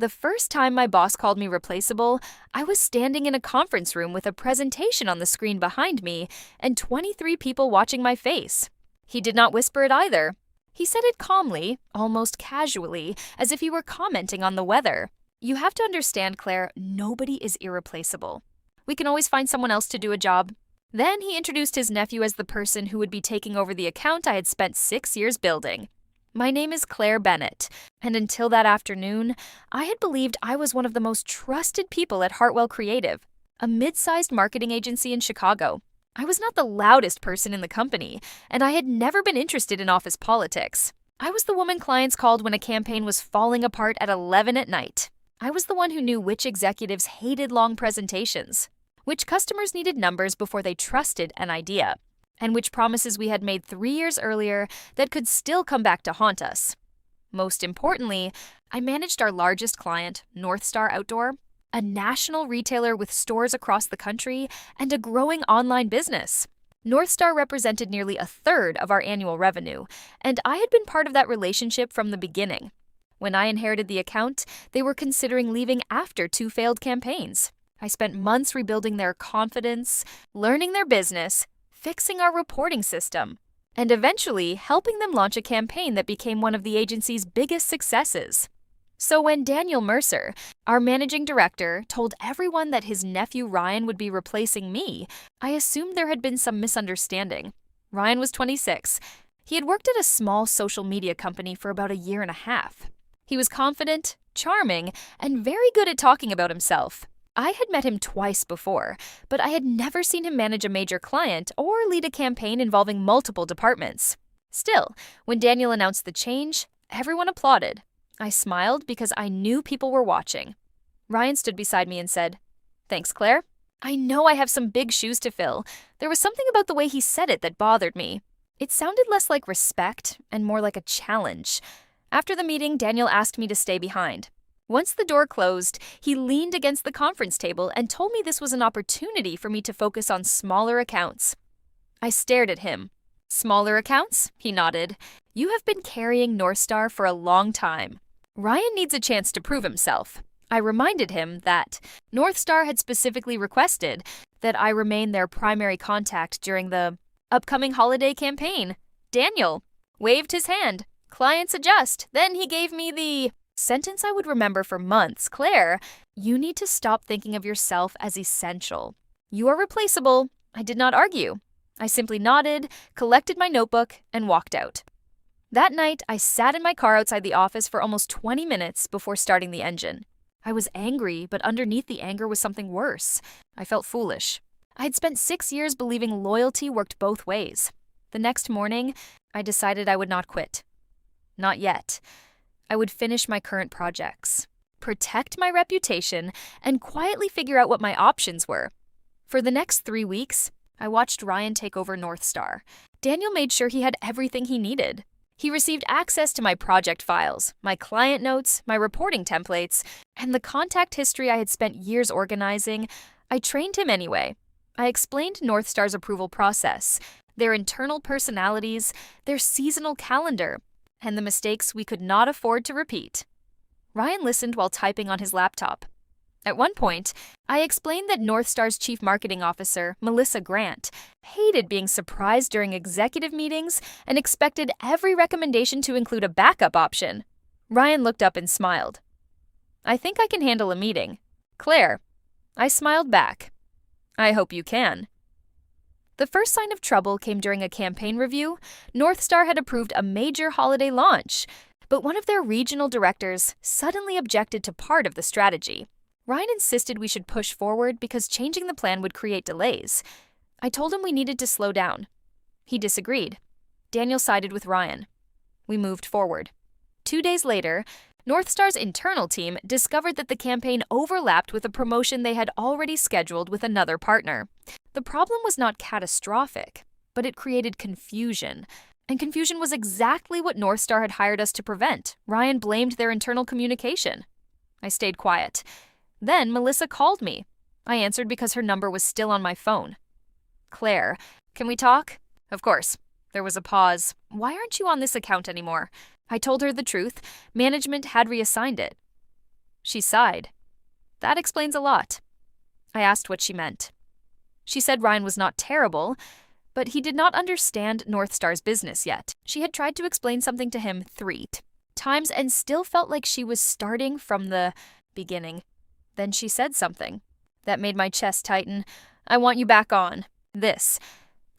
The first time my boss called me replaceable, I was standing in a conference room with a presentation on the screen behind me and 23 people watching my face. He did not whisper it either. He said it calmly, almost casually, as if he were commenting on the weather. You have to understand, Claire, nobody is irreplaceable. We can always find someone else to do a job. Then he introduced his nephew as the person who would be taking over the account I had spent 6 years building. My name is Claire Bennett, and until that afternoon, I had believed I was one of the most trusted people at Hartwell Creative, a mid-sized marketing agency in Chicago. I was not the loudest person in the company, and I had never been interested in office politics. I was the woman clients called when a campaign was falling apart at 11 at night. I was the one who knew which executives hated long presentations, which customers needed numbers before they trusted an idea, and which promises we had made 3 years earlier that could still come back to haunt us. Most importantly, I managed our largest client, North Star Outdoor, a national retailer with stores across the country and a growing online business. North Star represented nearly a third of our annual revenue, and I had been part of that relationship from the beginning. When I inherited the account, they were considering leaving after 2 failed campaigns. I spent months rebuilding their confidence, learning their business, fixing our reporting system, and eventually helping them launch a campaign that became one of the agency's biggest successes. So when Daniel Mercer, our managing director, told everyone that his nephew Ryan would be replacing me, I assumed there had been some misunderstanding. Ryan was 26. He had worked at a small social media company for about a year and a half. He was confident, charming, and very good at talking about himself. I had met him twice before, but I had never seen him manage a major client or lead a campaign involving multiple departments. Still, when Daniel announced the change, everyone applauded. I smiled because I knew people were watching. Ryan stood beside me and said, "Thanks, Claire. I know I have some big shoes to fill." There was something about the way he said it that bothered me. It sounded less like respect and more like a challenge. After the meeting, Daniel asked me to stay behind. Once the door closed, he leaned against the conference table and told me this was an opportunity for me to focus on smaller accounts. I stared at him. "Smaller accounts?" He nodded. "You have been carrying North Star for a long time. Ryan needs a chance to prove himself." I reminded him that North Star had specifically requested that I remain their primary contact during the upcoming holiday campaign. Daniel waved his hand. "Clients adjust." Then he gave me the sentence I would remember for months. "Claire, you need to stop thinking of yourself as essential. You are replaceable." I did not argue. I simply nodded, collected my notebook, and walked out. That night, I sat in my car outside the office for almost 20 minutes before starting the engine. I was angry, but underneath the anger was something worse. I felt foolish. I had spent 6 years believing loyalty worked both ways. The next morning, I decided I would not quit. Not yet. I would finish my current projects, protect my reputation, and quietly figure out what my options were. For the next 3 weeks, I watched Ryan take over North Star. Daniel made sure he had everything he needed. He received access to my project files, my client notes, my reporting templates, and the contact history I had spent years organizing. I trained him anyway. I explained North Star's approval process, their internal personalities, their seasonal calendar, and the mistakes we could not afford to repeat. Ryan listened while typing on his laptop. At one point, I explained that North Star's chief marketing officer, Melissa Grant, hated being surprised during executive meetings and expected every recommendation to include a backup option. Ryan looked up and smiled. "I think I can handle a meeting." "Claire." I smiled back. "I hope you can." The first sign of trouble came during a campaign review. North Star had approved a major holiday launch, but one of their regional directors suddenly objected to part of the strategy. Ryan insisted we should push forward because changing the plan would create delays. I told him we needed to slow down. He disagreed. Daniel sided with Ryan. We moved forward. 2 days later, North Star's internal team discovered that the campaign overlapped with a promotion they had already scheduled with another partner. The problem was not catastrophic, but it created confusion. And confusion was exactly what North Star had hired us to prevent. Ryan blamed their internal communication. I stayed quiet. Then Melissa called me. I answered because her number was still on my phone. "Claire, can we talk?" "Of course." There was a pause. "Why aren't you on this account anymore?" I told her the truth. Management had reassigned it. She sighed. That explains a lot. I asked what she meant. She said Ryan was not terrible, but he did not understand North Star's business yet. She had tried to explain something to him 3 times and still felt like she was starting from the beginning. Then she said something that made my chest tighten. I want you back on. This.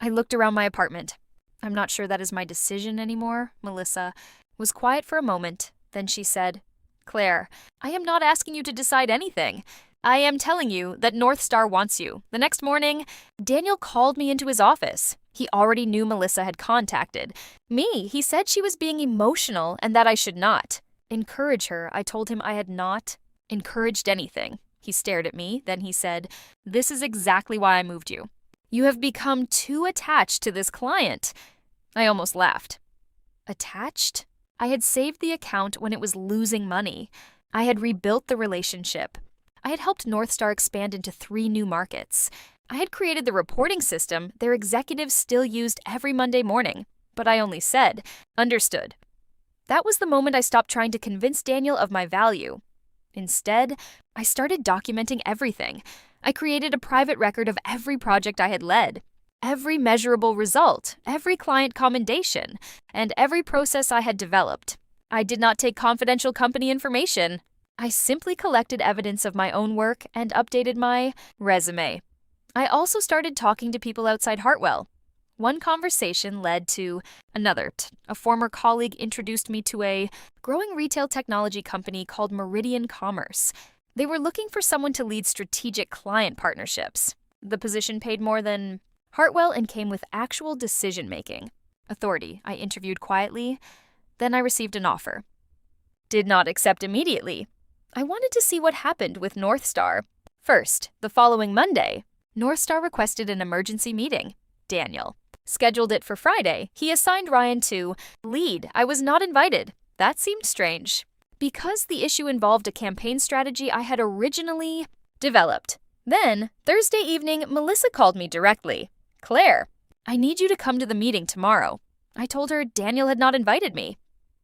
I looked around my apartment. I'm not sure that is my decision anymore. Melissa was quiet for a moment. Then she said, Claire, I am not asking you to decide anything. I am telling you that North Star wants you. The next morning, Daniel called me into his office. He already knew Melissa had contacted me. He said she was being emotional and that I should not encourage her. I told him I had not encouraged anything. He stared at me. Then he said, This is exactly why I moved you. You have become too attached to this client. I almost laughed. Attached? I had saved the account when it was losing money. I had rebuilt the relationship. I had helped North Star expand into 3 new markets. I had created the reporting system their executives still used every Monday morning. But I only said, understood. That was the moment I stopped trying to convince Daniel of my value. Instead, I started documenting everything. I created a private record of every project I had led, every measurable result, every client commendation, and every process I had developed. I did not take confidential company information. I simply collected evidence of my own work and updated my resume. I also started talking to people outside Hartwell. One conversation led to another. A former colleague introduced me to a growing retail technology company called Meridian Commerce. They were looking for someone to lead strategic client partnerships. The position paid more than Hartwell and came with actual decision-making authority. I interviewed quietly. Then I received an offer. Did not accept immediately. I wanted to see what happened with North Star. First, the following Monday, North Star requested an emergency meeting. Daniel scheduled it for Friday. He assigned Ryan to lead. I was not invited. That seemed strange, because the issue involved a campaign strategy I had originally developed. Then, Thursday evening, Melissa called me directly. Claire, I need you to come to the meeting tomorrow. I told her Daniel had not invited me.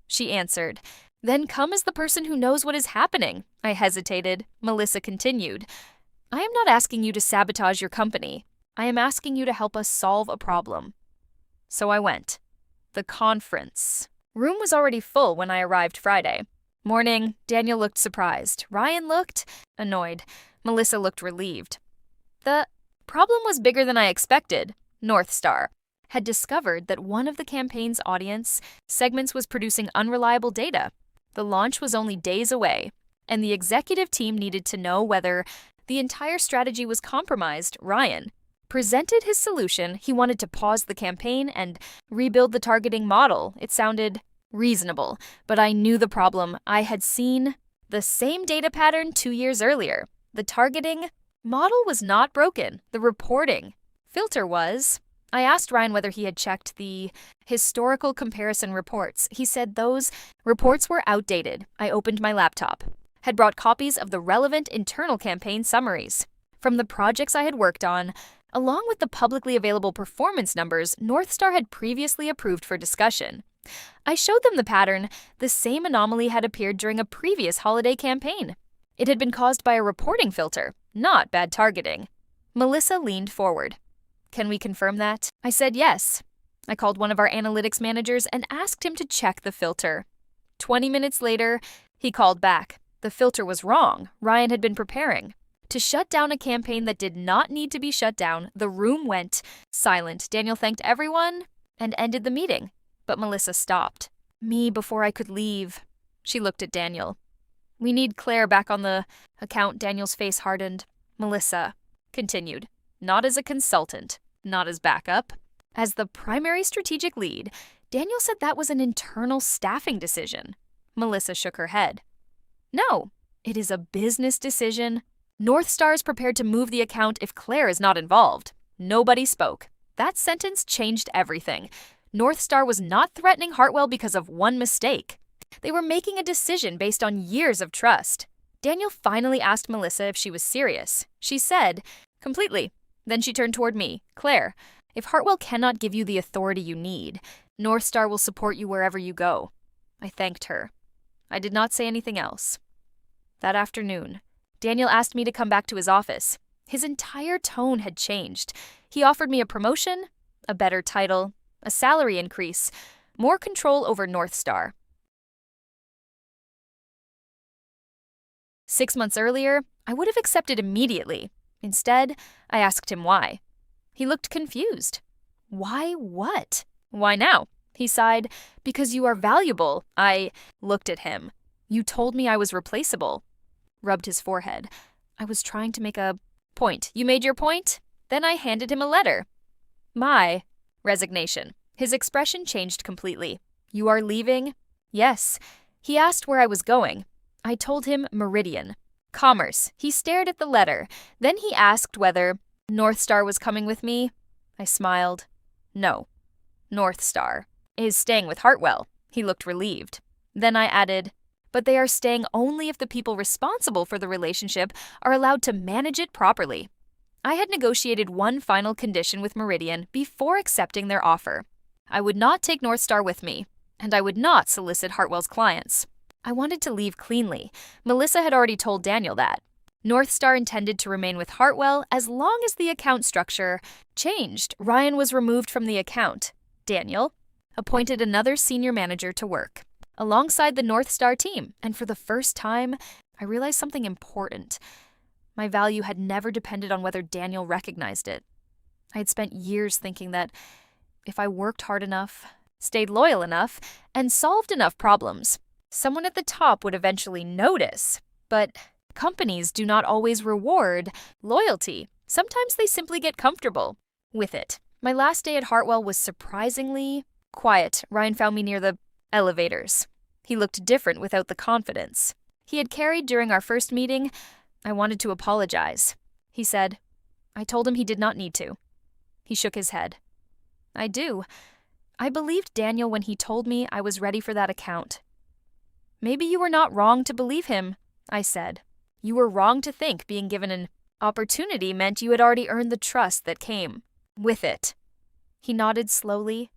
She answered, Then come as the person who knows what is happening. I hesitated. Melissa continued, I am not asking you to sabotage your company. I am asking you to help us solve a problem. So I went. The conference room was already full when I arrived Friday. Morning, Daniel looked surprised. Ryan looked annoyed. Melissa looked relieved. The problem was bigger than I expected. North Star had discovered that one of the campaign's audience segments was producing unreliable data. The launch was only days away, and the executive team needed to know whether the entire strategy was compromised. Ryan presented his solution. He wanted to pause the campaign and rebuild the targeting model. It sounded reasonable, but I knew the problem. I had seen the same data pattern 2 years earlier. The targeting model was not broken. The reporting filter was. I asked Ryan whether he had checked the historical comparison reports. He said those reports were outdated. I opened my laptop, had brought copies of the relevant internal campaign summaries from the projects I had worked on, along with the publicly available performance numbers North Star had previously approved for discussion. I showed them the pattern. The same anomaly had appeared during a previous holiday campaign. It had been caused by a reporting filter, not bad targeting. Melissa leaned forward. Can we confirm that? I said yes. I called one of our analytics managers and asked him to check the filter. 20 minutes later, he called back. The filter was wrong. Ryan had been preparing to shut down a campaign that did not need to be shut down. The room went silent. Daniel thanked everyone and ended the meeting. But Melissa stopped me before I could leave. She looked at Daniel. We need Claire back on the account. Daniel's face hardened. Melissa continued, not as a consultant, not as backup. As the primary strategic lead, Daniel said that was an internal staffing decision. Melissa shook her head. No, it is a business decision. North Star is prepared to move the account if Claire is not involved. Nobody spoke. That sentence changed everything. North Star was not threatening Hartwell because of one mistake. They were making a decision based on years of trust. Daniel finally asked Melissa if she was serious. She said, completely. Then she turned toward me. Claire, if Hartwell cannot give you the authority you need, North Star will support you wherever you go. I thanked her. I did not say anything else. That afternoon, Daniel asked me to come back to his office. His entire tone had changed. He offered me a promotion, a better title, a salary increase, more control over North Star. 6 months earlier, I would have accepted immediately. Instead, I asked him why. He looked confused. Why what? Why now? He sighed. Because you are valuable. I looked at him. You told me I was replaceable. Rubbed his forehead. I was trying to make a point. You made your point? Then I handed him a letter. My resignation. His expression changed completely. You are leaving? Yes. He asked where I was going. I told him Meridian. Commerce. He stared at the letter. Then he asked whether North Star was coming with me. I smiled. No. North Star is staying with Hartwell. He looked relieved. Then I added, but they are staying only if the people responsible for the relationship are allowed to manage it properly. I had negotiated one final condition with Meridian before accepting their offer. I would not take North Star with me, and I would not solicit Hartwell's clients. I wanted to leave cleanly. Melissa had already told Daniel that. North Star intended to remain with Hartwell as long as the account structure changed. Ryan was removed from the account. Daniel appointed another senior manager to work alongside the North Star team, and for the first time, I realized something important. My value had never depended on whether Daniel recognized it. I had spent years thinking that if I worked hard enough, stayed loyal enough, and solved enough problems, someone at the top would eventually notice. But companies do not always reward loyalty. Sometimes they simply get comfortable with it. My last day at Hartwell was surprisingly quiet. Ryan found me near the elevators. He looked different without the confidence he had carried during our first meeting. I wanted to apologize. He said, I told him he did not need to. He shook his head. I do. I believed Daniel when he told me I was ready for that account. Maybe you were not wrong to believe him, I said. You were wrong to think being given an opportunity meant you had already earned the trust that came with it. He nodded slowly.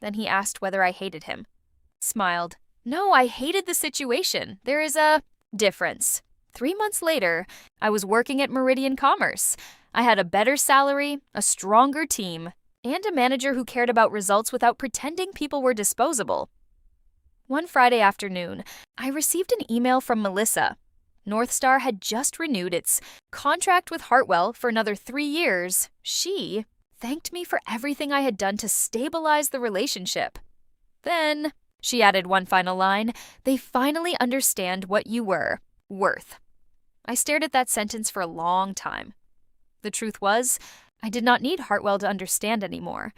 Then he asked whether I hated him. Smiled. No, I hated the situation. There is a difference. 3 months later, I was working at Meridian Commerce. I had a better salary, a stronger team, and a manager who cared about results without pretending people were disposable. One Friday afternoon, I received an email from Melissa. North Star had just renewed its contract with Hartwell for another 3 years. She thanked me for everything I had done to stabilize the relationship. Then, she added one final line, they finally understand what you were worth. I stared at that sentence for a long time. The truth was, I did not need Hartwell to understand anymore.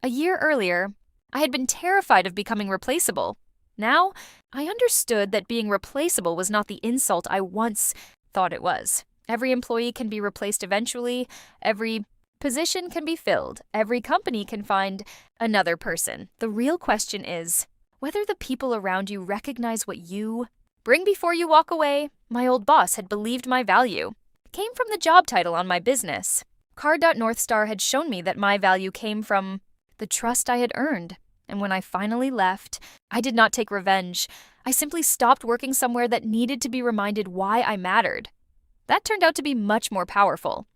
A year earlier, I had been terrified of becoming replaceable. Now, I understood that being replaceable was not the insult I once thought it was. Every employee can be replaced eventually. Every position can be filled. Every company can find another person. The real question is whether the people around you recognize what you bring before you walk away. My old boss had believed my value came from the job title on my business. North Star had shown me that my value came from the trust I had earned. And when I finally left, I did not take revenge. I simply stopped working somewhere that needed to be reminded why I mattered. That turned out to be much more powerful.